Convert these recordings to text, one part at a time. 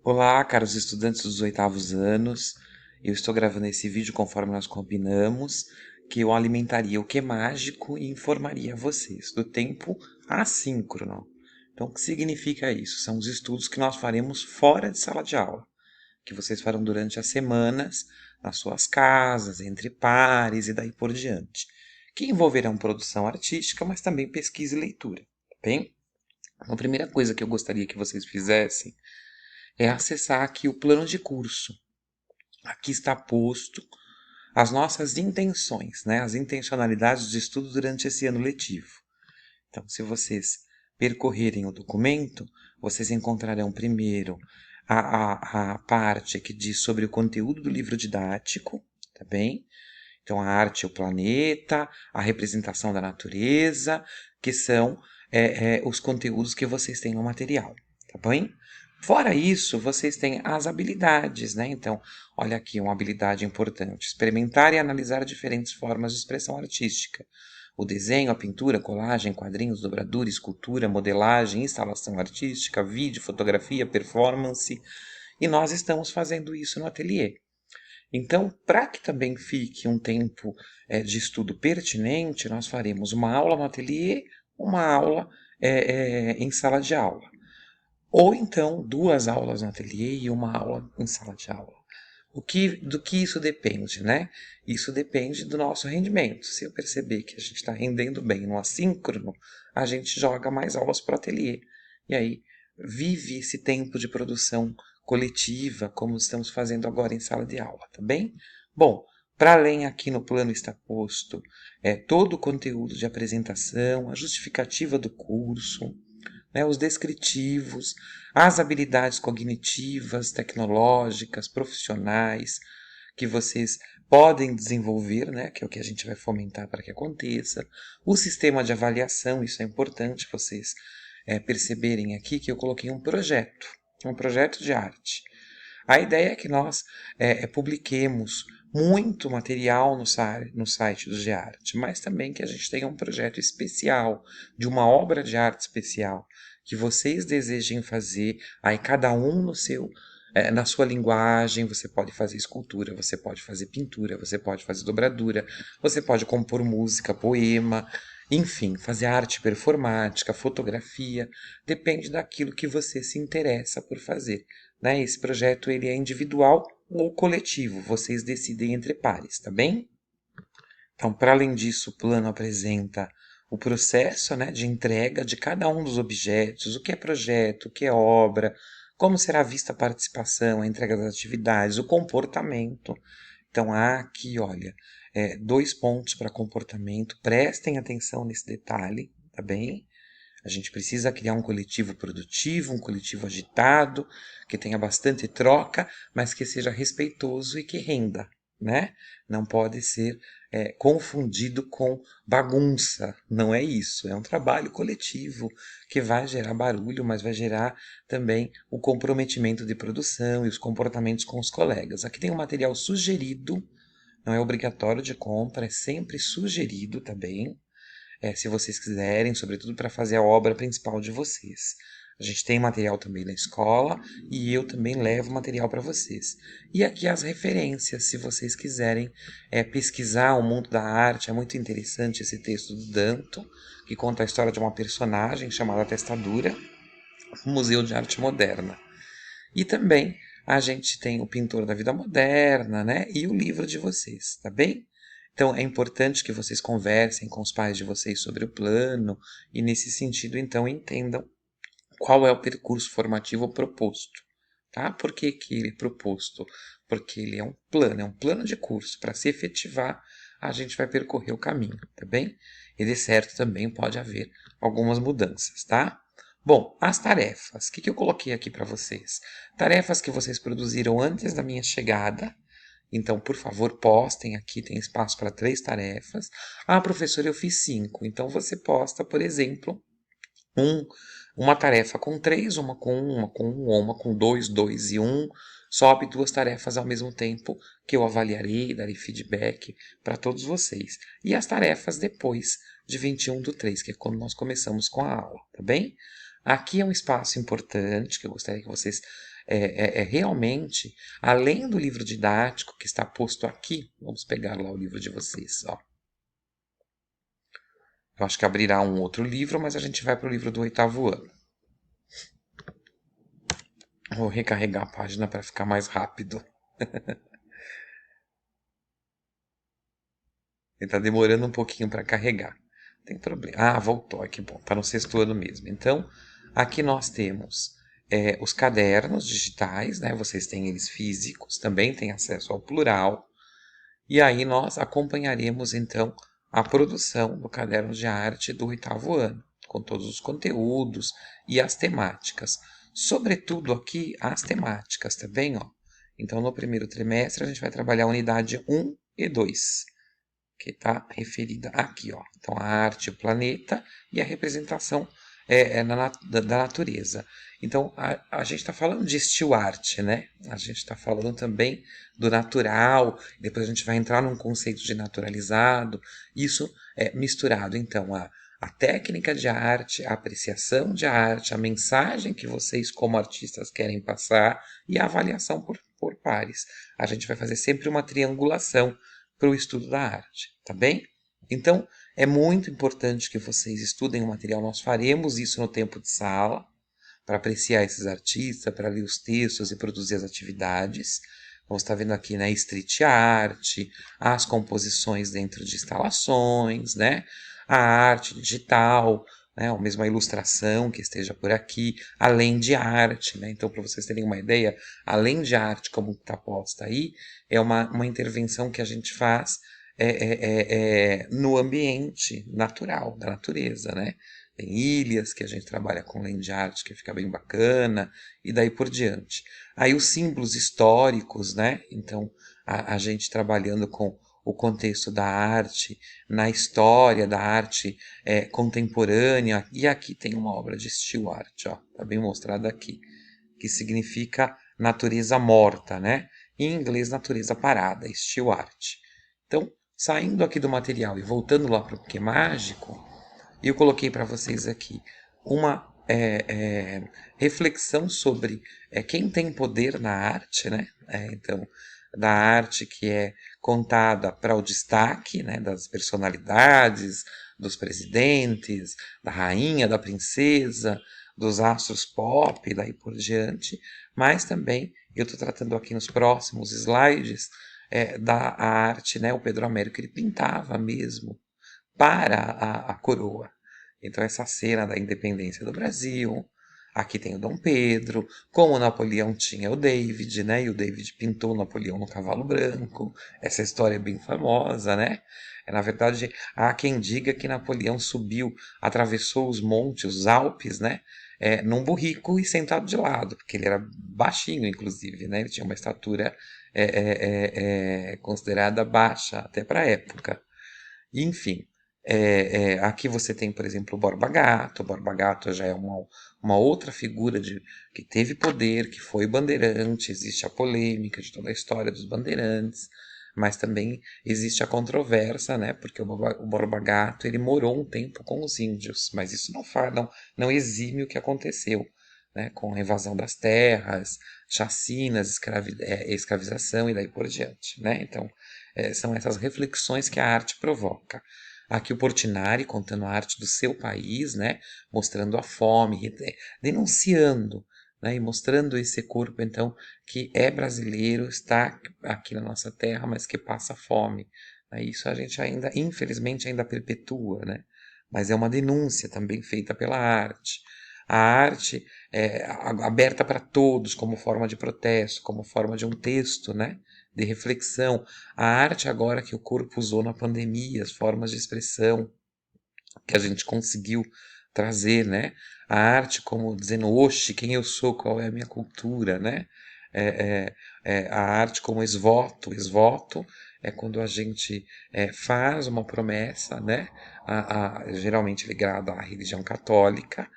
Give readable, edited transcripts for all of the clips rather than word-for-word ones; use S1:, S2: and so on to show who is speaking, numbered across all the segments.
S1: Olá, caros estudantes dos oitavos anos. Eu estou gravando esse vídeo conforme nós combinamos, que eu alimentaria o que mágico e informaria vocês do tempo assíncrono. Então, o que significa isso? São os estudos que nós faremos fora de sala de aula, que vocês farão durante as semanas, nas suas casas, entre pares e daí por diante, que envolverão produção artística, mas também pesquisa e leitura, tá bem? Então, a primeira coisa que eu gostaria que vocês fizessem é acessar aqui o plano de curso. Aqui está posto as nossas intenções, né? As intencionalidades de estudo durante esse ano letivo. Então, se vocês percorrerem o documento, vocês encontrarão primeiro a parte que diz sobre o conteúdo do livro didático, tá bem? Então, a arte e o planeta, a representação da natureza, que são os conteúdos que vocês têm no material, tá bem? Fora isso, vocês têm as habilidades, né? Então, olha aqui uma habilidade importante: experimentar e analisar diferentes formas de expressão artística. O desenho, a pintura, colagem, quadrinhos, dobradura, escultura, modelagem, instalação artística, vídeo, fotografia, performance. E nós estamos fazendo isso no ateliê. Então, para que também fique um tempo de estudo pertinente, nós faremos uma aula no ateliê, uma aula em sala de aula. Ou então, duas aulas no ateliê e uma aula em sala de aula. Do que isso depende, né? Isso depende do nosso rendimento. Se eu perceber que a gente está rendendo bem no assíncrono, a gente joga mais aulas para o ateliê. E aí, vive esse tempo de produção coletiva, como estamos fazendo agora em sala de aula, tá bem? Bom, para além aqui no plano está posto todo o conteúdo de apresentação, a justificativa do curso, né, os descritivos, as habilidades cognitivas, tecnológicas, profissionais que vocês podem desenvolver, né, que é o que a gente vai fomentar para que aconteça, o sistema de avaliação, isso é importante vocês perceberem aqui que eu coloquei um projeto de arte. A ideia é que nós publiquemos muito material no site do GEART, mas também que a gente tenha um projeto especial, de uma obra de arte especial, que vocês desejem fazer, aí cada um no seu, na sua linguagem. Você pode fazer escultura, você pode fazer pintura, você pode fazer dobradura, você pode compor música, poema, enfim, fazer arte performática, fotografia, depende daquilo que você se interessa por fazer, né? Esse projeto ele é individual ou coletivo, vocês decidem entre pares, tá bem? Então, para além disso, o plano apresenta o processo, né, de entrega de cada um dos objetos, o que é projeto, o que é obra, como será vista a participação, a entrega das atividades, o comportamento. Então, há aqui, olha, dois pontos para comportamento, prestem atenção nesse detalhe, tá bem? A gente precisa criar um coletivo produtivo, um coletivo agitado, que tenha bastante troca, mas que seja respeitoso e que renda, né? Não pode ser confundido com bagunça. Não é isso. É um trabalho coletivo que vai gerar barulho, mas vai gerar também o comprometimento de produção e os comportamentos com os colegas. Aqui tem um material sugerido, não é obrigatório de compra, é sempre sugerido também, se vocês quiserem, sobretudo para fazer a obra principal de vocês. A gente tem material também na escola e eu também levo material para vocês. E aqui as referências, se vocês quiserem pesquisar o mundo da arte. É muito interessante esse texto do Danto, que conta a história de uma personagem chamada Testadura, Museu de Arte Moderna. E também a gente tem o Pintor da Vida Moderna, né? E o livro de vocês, tá bem? Então é importante que vocês conversem com os pais de vocês sobre o plano e, nesse sentido, então entendam qual é o percurso formativo proposto, tá? Por que que ele é proposto? Porque ele é um plano de curso. Para se efetivar, a gente vai percorrer o caminho, tá bem? E de certo também pode haver algumas mudanças, tá? Bom, as tarefas. O que eu coloquei aqui para vocês? Tarefas que vocês produziram antes da minha chegada. Então, por favor, postem aqui, tem espaço para 3 tarefas. Ah, professor, eu fiz 5. Então, você posta, por exemplo, um, uma tarefa com 3, uma com 1, uma com 1, ou uma com 2, 2 e 1. Sobe 2 tarefas ao mesmo tempo, que eu avaliarei, darei feedback para todos vocês. E as tarefas depois de 21/3, que é quando nós começamos com a aula, tá bem? Aqui é um espaço importante que eu gostaria que vocês realmente, além do livro didático que está posto aqui, vamos pegar lá o livro de vocês, ó. Eu acho que abrirá um outro livro, mas a gente vai para o livro do 8º ano. Vou recarregar a página para ficar mais rápido. Ele está demorando um pouquinho para carregar. Tem problema. Ah, voltou. Que bom. Está no 6º ano mesmo. Então, aqui nós temos os cadernos digitais, né? Vocês têm eles físicos, também têm acesso ao plural. E aí nós acompanharemos, então, a produção do caderno de arte do 8º ano, com todos os conteúdos e as temáticas. Sobretudo aqui, as temáticas, tá bem? Ó? Então, no primeiro trimestre, a gente vai trabalhar a unidade 1 e 2, que está referida aqui. Ó. Então, a arte, o planeta e a representação da natureza. Então, a gente está falando de estilo arte, né? A gente está falando também do natural, depois a gente vai entrar num conceito de naturalizado, isso é misturado, então, a técnica de arte, a apreciação de arte, a mensagem que vocês, como artistas, querem passar e a avaliação por pares. A gente vai fazer sempre uma triangulação para o estudo da arte, tá bem? Então, é muito importante que vocês estudem o material. Nós faremos isso no tempo de sala, para apreciar esses artistas, para ler os textos e produzir as atividades. Vamos estar vendo aqui, né, street art, as composições dentro de instalações, né, a arte digital, né, ou mesmo a ilustração que esteja por aqui, além de arte, né. Então, para vocês terem uma ideia, além de arte como está posta aí, é uma intervenção que a gente faz no ambiente natural, da natureza, né? Tem ilhas que a gente trabalha com land art, que fica bem bacana, e daí por diante. Aí os símbolos históricos, né? Então, a gente trabalhando com o contexto da arte, na história da arte contemporânea, e aqui tem uma obra de still art, ó, tá bem mostrada aqui, que significa natureza morta, né? Em inglês, natureza parada, still art. Então, saindo aqui do material e voltando lá para o que é mágico, eu coloquei para vocês aqui uma reflexão sobre quem tem poder na arte, né? Então, da arte que é contada para o destaque, né, das personalidades, dos presidentes, da rainha, da princesa, dos astros pop e daí por diante, mas também eu estou tratando aqui nos próximos slides da arte, né? O Pedro Américo ele pintava mesmo para a coroa. Então, essa cena da independência do Brasil, aqui tem o Dom Pedro, como o Napoleão tinha o David, né? E o David pintou o Napoleão no cavalo branco. Essa história é bem famosa, né? Na verdade, há quem diga que Napoleão subiu, atravessou os montes, os Alpes, né? Num burrico e sentado de lado, porque ele era baixinho, inclusive, né? Ele tinha uma estatura considerada baixa até para a época. Enfim, aqui você tem, por exemplo, o Borba Gato. O Borba Gato já é uma outra figura que teve poder, que foi bandeirante. Existe a polêmica de toda a história dos bandeirantes, mas também existe a controvérsia, né? Porque o Borba Gato ele morou um tempo com os índios, mas isso não exime o que aconteceu, né? Com a invasão das terras, chacinas, escravização e daí por diante, né? Então, são essas reflexões que a arte provoca. Aqui o Portinari contando a arte do seu país, né? Mostrando a fome, denunciando, né? E mostrando esse corpo, então, que é brasileiro, está aqui na nossa terra, mas que passa fome. Isso a gente ainda, infelizmente, ainda perpetua, né? Mas é uma denúncia também feita pela arte. A arte é aberta para todos, como forma de protesto, como forma de um texto, né? De reflexão. A arte agora que o corpo usou na pandemia, as formas de expressão que a gente conseguiu trazer, né? A arte como dizendo, oxe, quem eu sou, qual é a minha cultura, né? A arte como esvoto. Esvoto é quando a gente faz uma promessa, né? Geralmente ligada à religião católica,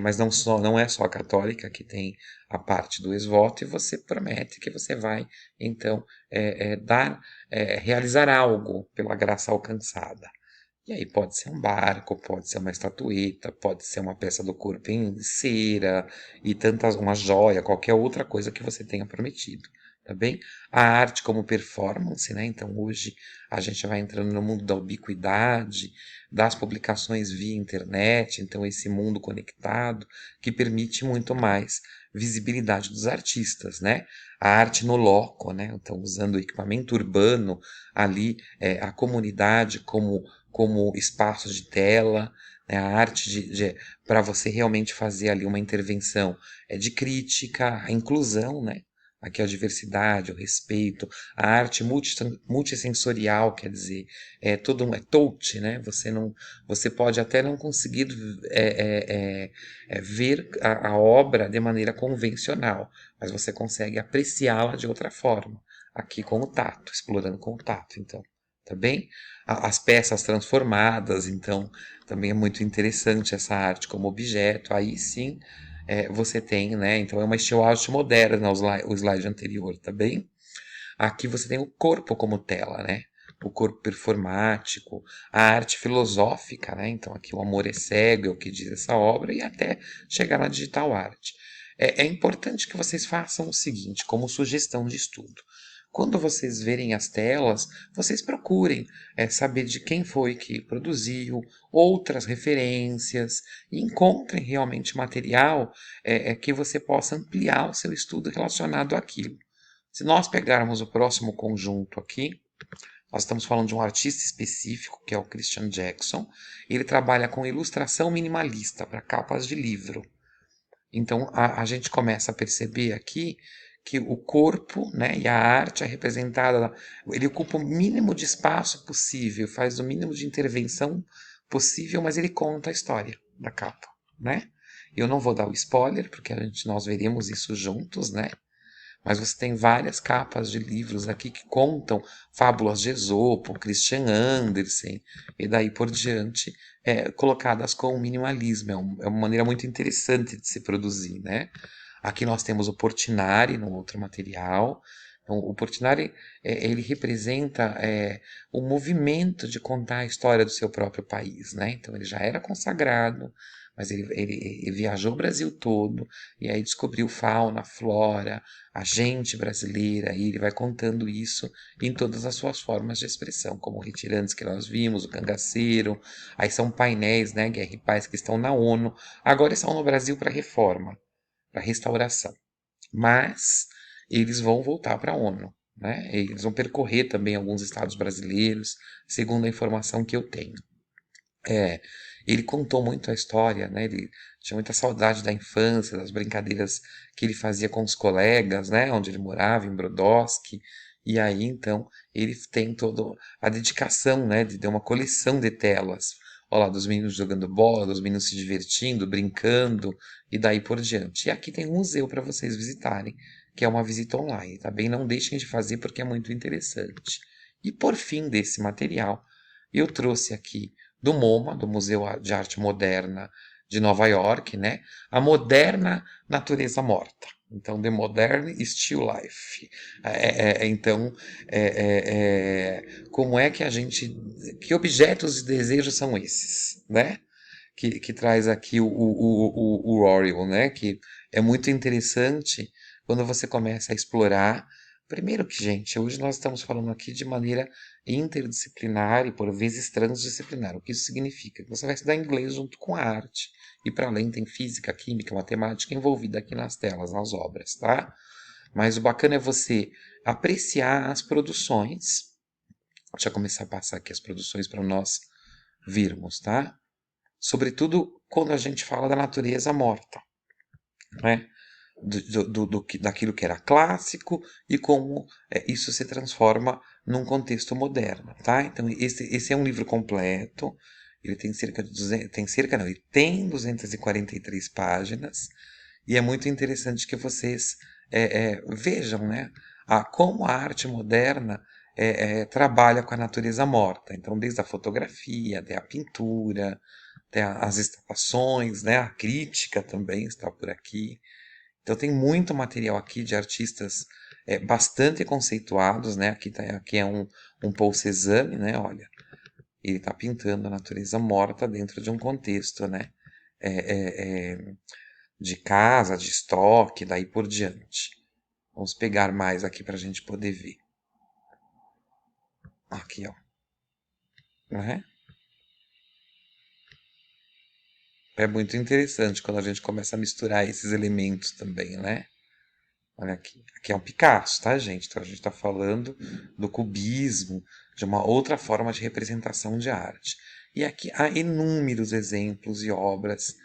S1: mas não é só a católica que tem a parte do esvoto, e você promete que você vai, então, realizar algo pela graça alcançada. E aí pode ser um barco, pode ser uma estatueta, pode ser uma peça do corpo em cera e tantas, uma joia, qualquer outra coisa que você tenha prometido, tá bem? A arte como performance, né? Então hoje a gente vai entrando no mundo da ubiquidade, das publicações via internet, então esse mundo conectado que permite muito mais visibilidade dos artistas, né? A arte no loco, né? Então usando o equipamento urbano ali, a comunidade como espaço de tela, né, a arte para você realmente fazer ali uma intervenção de crítica, a inclusão, né? Aqui a diversidade, o respeito, a arte multissensorial, quer dizer, é touch, né? Você pode até não conseguir ver a obra de maneira convencional, mas você consegue apreciá-la de outra forma, aqui com o tato, explorando com o tato, então, tá bem? As peças transformadas, então também é muito interessante essa arte como objeto. Aí sim você tem, né? Então é uma steel art moderna, o slide anterior, tá bem? Aqui você tem o corpo como tela, né? O corpo performático, a arte filosófica, né? Então aqui o amor é cego, é o que diz essa obra, e até chegar na digital art. É importante que vocês façam o seguinte, como sugestão de estudo. Quando vocês verem as telas, vocês procurem saber de quem foi que produziu, outras referências, e encontrem realmente material que você possa ampliar o seu estudo relacionado àquilo. Se nós pegarmos o próximo conjunto aqui, nós estamos falando de um artista específico, que é o Christian Jackson. Ele trabalha com ilustração minimalista para capas de livro. Então a gente começa a perceber aqui que o corpo, né, e a arte é representada, ele ocupa o mínimo de espaço possível, faz o mínimo de intervenção possível, mas ele conta a história da capa, né? Eu não vou dar o spoiler, porque nós veremos isso juntos, né? Mas você tem várias capas de livros aqui que contam fábulas de Esopo, Christian Andersen e daí por diante, colocadas com o minimalismo. É uma maneira muito interessante de se produzir, né? Aqui nós temos o Portinari, no outro material. Então, o Portinari, ele representa o movimento de contar a história do seu próprio país, né? Então, ele já era consagrado, mas ele viajou o Brasil todo e aí descobriu fauna, flora, a gente brasileira, e ele vai contando isso em todas as suas formas de expressão, como retirantes que nós vimos, o cangaceiro, aí são painéis, né, Guerra e Paz, que estão na ONU, agora estão no Brasil para reforma, para restauração, mas eles vão voltar para a ONU, né, eles vão percorrer também alguns estados brasileiros, segundo a informação que eu tenho. Ele contou muito a história, né? Ele tinha muita saudade da infância, das brincadeiras que ele fazia com os colegas, né? Onde ele morava, em Brodowski. E aí, então, ele tem toda a dedicação, né? De ter uma coleção de telas. Olha lá, dos meninos jogando bola, dos meninos se divertindo, brincando, e daí por diante. E aqui tem um museu para vocês visitarem, que é uma visita online, tá bem? Não deixem de fazer porque é muito interessante. E por fim desse material, eu trouxe aqui do MoMA, do Museu de Arte Moderna de Nova York, né? A moderna natureza morta. Então, The Modern Still Life. Então, como é que a gente... Que objetos de desejo são esses, né? Que traz aqui o Oriol, né? Que é muito interessante quando você começa a explorar. Primeiro que, gente, hoje nós estamos falando aqui de maneira interdisciplinar e por vezes transdisciplinar. O que isso significa? Que você vai estudar inglês junto com a arte. E para além tem física, química, matemática envolvida aqui nas telas, nas obras, tá? Mas o bacana é você apreciar as produções. Deixa eu começar a passar aqui as produções para nós virmos, tá? Sobretudo quando a gente fala da natureza morta, né? Daquilo que era clássico e como isso se transforma num contexto moderno, tá? Então esse é um livro completo, ele tem cerca de 200, tem cerca não, ele tem 243 páginas e é muito interessante que vocês vejam, né, como a arte moderna trabalha com a natureza morta. Então desde a fotografia até a pintura, até as instalações, né, a crítica também está por aqui. Então tem muito material aqui de artistas bastante conceituados, né? Aqui é um Paul Cézanne, né? Olha, Ele está pintando a natureza morta dentro de um contexto, né? De casa, de estoque, daí por diante. Vamos pegar mais aqui para a gente poder ver. Aqui, ó. Né? É muito interessante quando a gente começa a misturar esses elementos também, né? Olha aqui. Aqui é um Picasso, tá, gente? Então a gente está falando do cubismo, de uma outra forma de representação de arte. E aqui há inúmeros exemplos e obras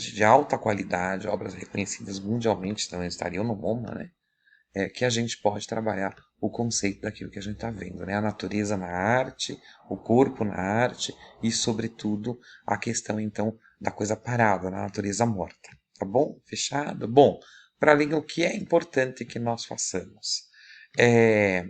S1: de alta qualidade, obras reconhecidas mundialmente, também estariam no MoMA, né? Que a gente pode trabalhar o conceito daquilo que a gente está vendo, né? A natureza na arte, o corpo na arte e, sobretudo, a questão, então, da coisa parada, na natureza morta. Tá bom? Fechado? Bom, para além do que é importante que nós façamos, é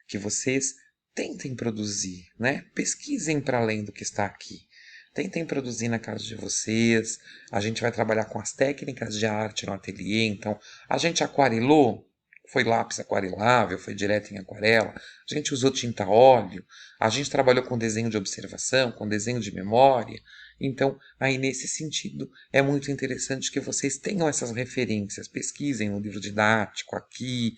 S1: que vocês tentem produzir, né? Pesquisem para além do que está aqui. Tentem produzir na casa de vocês. A gente vai trabalhar com as técnicas de arte no ateliê. Então, a gente aquarelou, foi lápis aquarelável, foi direto em aquarela. A gente usou tinta óleo. A gente trabalhou com desenho de observação, com desenho de memória. Então, aí nesse sentido, é muito interessante que vocês tenham essas referências. Pesquisem no livro didático aqui.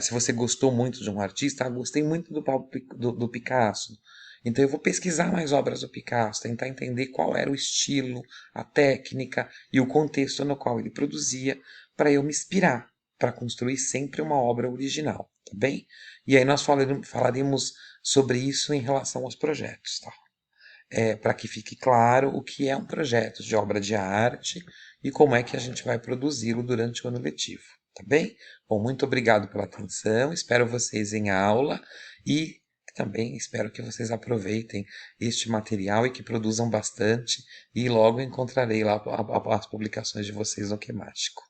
S1: Se você gostou muito de um artista, gostei muito do Picasso. Então eu vou pesquisar mais obras do Picasso, tentar entender qual era o estilo, a técnica e o contexto no qual ele produzia, para eu me inspirar, para construir sempre uma obra original, tá bem? E aí nós falaremos sobre isso em relação aos projetos, tá? Para que fique claro o que é um projeto de obra de arte e como é que a gente vai produzi-lo durante o ano letivo, tá bem? Bom, muito obrigado pela atenção, espero vocês em aula e também espero que vocês aproveitem este material e que produzam bastante e logo encontrarei lá as publicações de vocês no Que Mágico.